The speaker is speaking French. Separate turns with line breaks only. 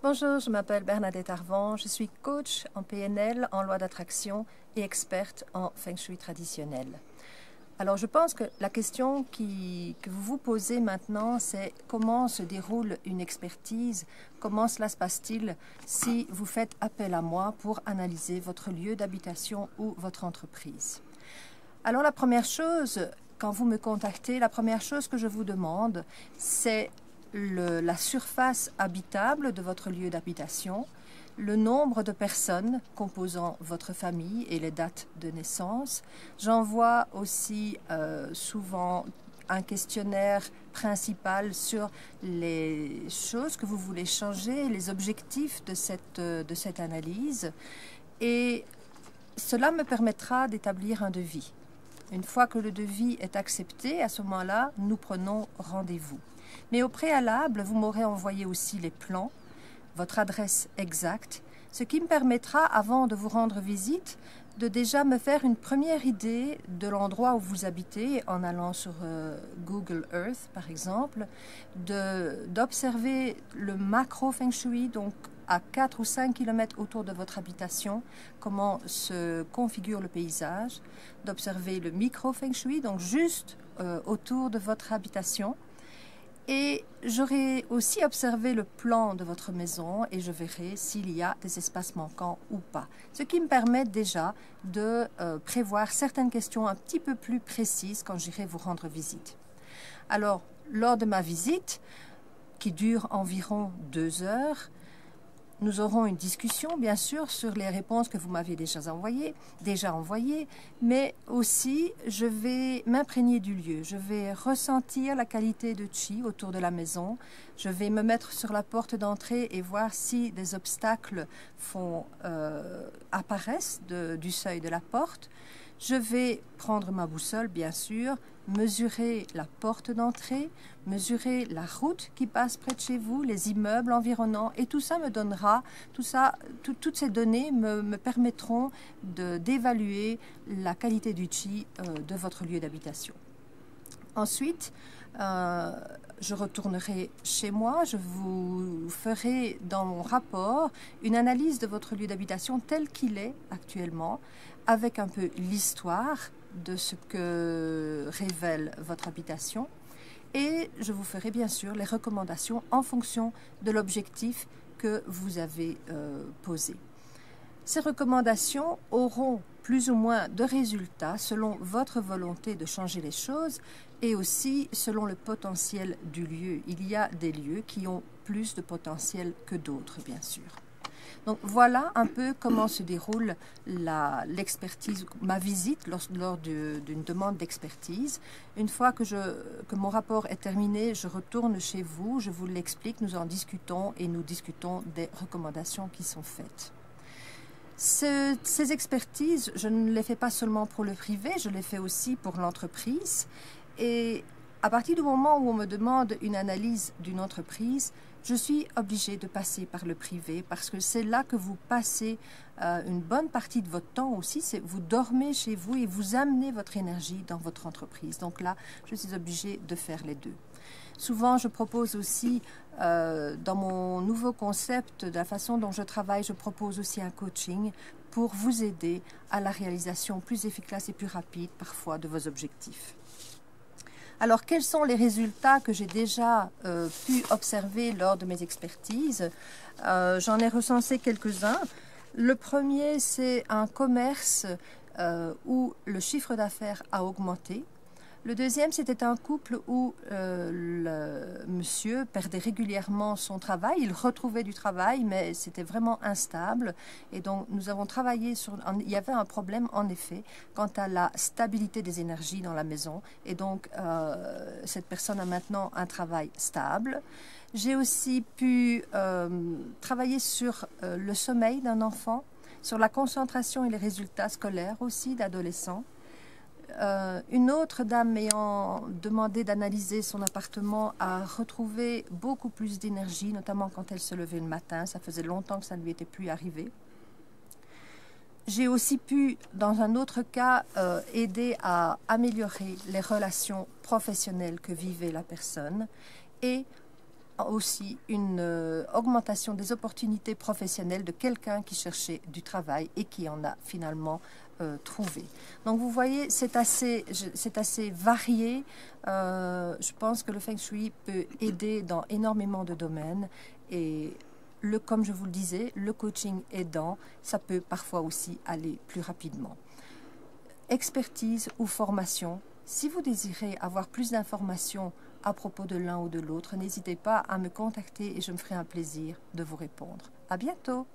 Bonjour, je m'appelle Bernadette Arvan, je suis coach en PNL, en loi d'attraction et experte en Feng Shui traditionnel. Alors je pense que la question que vous vous posez maintenant, c'est comment se déroule une expertise, comment cela se passe-t-il si vous faites appel à moi pour analyser votre lieu d'habitation ou votre entreprise. Alors la première chose, quand vous me contactez, la première chose que je vous demande, c'est la surface habitable de votre lieu d'habitation, le nombre de personnes composant votre famille et les dates de naissance. J'envoie aussi souvent un questionnaire principal sur les choses que vous voulez changer, les objectifs de cette analyse. Et cela me permettra d'établir un devis. Une fois que le devis est accepté, à ce moment-là, nous prenons rendez-vous. Mais au préalable, vous m'aurez envoyé aussi les plans, votre adresse exacte, ce qui me permettra, avant de vous rendre visite, de déjà me faire une première idée de l'endroit où vous habitez en allant sur Google Earth, par exemple, d'observer le macro Feng Shui, donc à 4 ou 5 km autour de votre habitation, comment se configure le paysage, d'observer le micro Feng Shui, donc juste autour de votre habitation. Et j'aurai aussi observé le plan de votre maison et je verrai s'il y a des espaces manquants ou pas. Ce qui me permet déjà de prévoir certaines questions un petit peu plus précises quand j'irai vous rendre visite. Alors, lors de ma visite, qui dure environ 2 heures, nous aurons une discussion, bien sûr, sur les réponses que vous m'avez déjà envoyées, mais aussi, je vais m'imprégner du lieu. Je vais ressentir la qualité de Qi autour de la maison. Je vais me mettre sur la porte d'entrée et voir si des obstacles apparaissent du seuil de la porte. Je vais prendre ma boussole, bien sûr, mesurer la porte d'entrée, mesurer la route qui passe près de chez vous, les immeubles environnants, et tout ça me donnera, toutes ces données me permettront d'évaluer la qualité du Qi de votre lieu d'habitation. Ensuite, je retournerai chez moi, je vous ferai dans mon rapport une analyse de votre lieu d'habitation tel qu'il est actuellement, avec un peu l'histoire de ce que révèle votre habitation. Et je vous ferai bien sûr les recommandations en fonction de l'objectif que vous avez posé. Ces recommandations auront plus ou moins de résultats selon votre volonté de changer les choses et aussi selon le potentiel du lieu. Il y a des lieux qui ont plus de potentiel que d'autres, bien sûr. Donc voilà un peu comment se déroule l'expertise, ma visite lors d'une demande d'expertise. Une fois que mon rapport est terminé, je retourne chez vous, je vous l'explique, nous en discutons et nous discutons des recommandations qui sont faites. Ces expertises, je ne les fais pas seulement pour le privé, je les fais aussi pour l'entreprise. Et à partir du moment où on me demande une analyse d'une entreprise, je suis obligée de passer par le privé parce que c'est là que vous passez une bonne partie de votre temps aussi. Vous dormez chez vous et vous amenez votre énergie dans votre entreprise. Donc là, je suis obligée de faire les deux. Souvent, je propose aussi, dans mon nouveau concept, de la façon dont je travaille, je propose aussi un coaching pour vous aider à la réalisation plus efficace et plus rapide, parfois, de vos objectifs. Alors, quels sont les résultats que j'ai déjà pu observer lors de mes expertises? J'en ai recensé quelques-uns. Le premier, c'est un commerce où le chiffre d'affaires a augmenté. Le deuxième, c'était un couple où le monsieur perdait régulièrement son travail. Il retrouvait du travail, mais c'était vraiment instable. Et donc, nous avons travaillé sur... Il y avait un problème, en effet, quant à la stabilité des énergies dans la maison. Et donc, cette personne a maintenant un travail stable. J'ai aussi pu travailler sur le sommeil d'un enfant, sur la concentration et les résultats scolaires aussi d'adolescents. Une autre dame m'ayant demandé d'analyser son appartement a retrouvé beaucoup plus d'énergie, notamment quand elle se levait le matin. Ça faisait longtemps que ça ne lui était plus arrivé. J'ai aussi pu, dans un autre cas, aider à améliorer les relations professionnelles que vivait la personne. Et aussi une augmentation des opportunités professionnelles de quelqu'un qui cherchait du travail et qui en a finalement trouvé. Donc vous voyez, c'est assez varié. Je pense que le Feng Shui peut aider dans énormément de domaines et comme je vous le disais, le coaching aidant, ça peut parfois aussi aller plus rapidement. Expertise ou formation, si vous désirez avoir plus d'informations à propos de l'un ou de l'autre, n'hésitez pas à me contacter et je me ferai un plaisir de vous répondre. À bientôt!